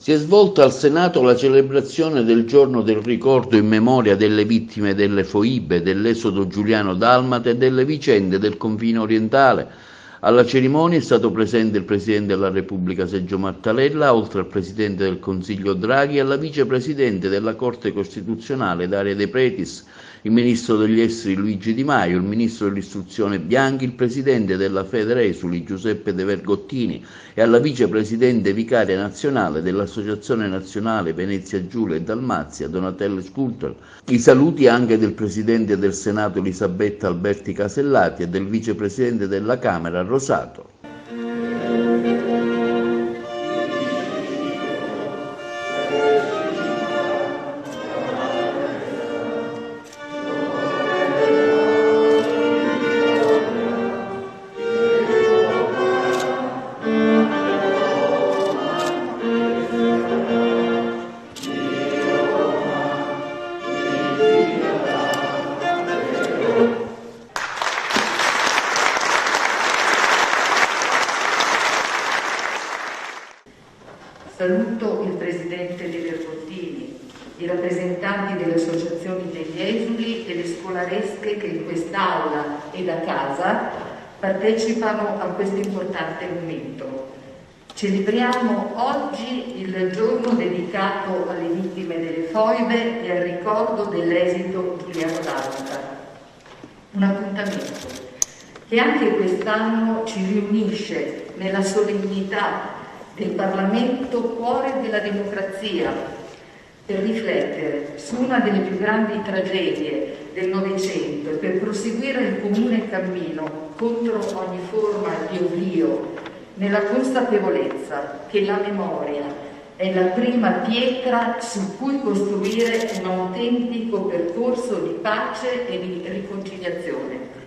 Si è svolta al Senato la celebrazione del giorno del ricordo in memoria delle vittime delle foibe, dell'esodo giuliano-dalmata e delle vicende del confine orientale. Alla cerimonia è stato presente il Presidente della Repubblica Sergio Mattarella, oltre al Presidente del Consiglio Draghi e alla Vicepresidente della Corte Costituzionale Daria De Pretis, il Ministro degli Esteri Luigi Di Maio, il Ministro dell'Istruzione Bianchi, il Presidente della Federesuli Giuseppe De Vergottini e alla Vicepresidente Vicaria Nazionale dell'Associazione Nazionale Venezia Giulia e Dalmazia Donatella Scultor. I saluti anche del Presidente del Senato Elisabetta Alberti Casellati e del Vicepresidente della Camera Rosato. Saluto il Presidente De Vergottini, i rappresentanti delle associazioni degli esuli e le scolaresche che in quest'Aula e da casa partecipano a questo importante momento. Celebriamo oggi il giorno dedicato alle vittime delle foibe e al ricordo dell'esodo giuliano-dalmata. Un appuntamento che anche quest'anno ci riunisce nella solennità del Parlamento, cuore della democrazia, per riflettere su una delle più grandi tragedie del Novecento e per proseguire il comune cammino contro ogni forma di oblio, nella consapevolezza che la memoria è la prima pietra su cui costruire un autentico percorso di pace e di riconciliazione.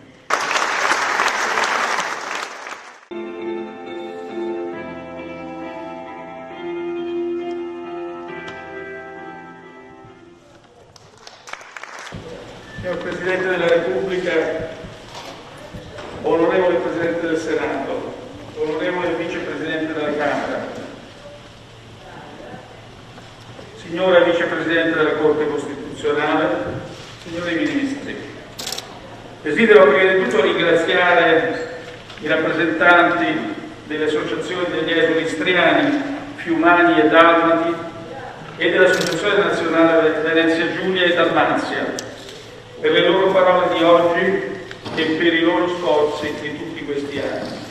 Signor Presidente della Repubblica, onorevole Presidente del Senato, onorevole Vicepresidente della Camera, signora Vicepresidente della Corte Costituzionale, signori Ministri, desidero prima di tutto ringraziare i rappresentanti delle associazioni degli esuli istriani, fiumani e dalmati e dell'Associazione Nazionale Venezia Giulia e Dalmazia per le loro parole di oggi e per i loro sforzi di tutti questi anni.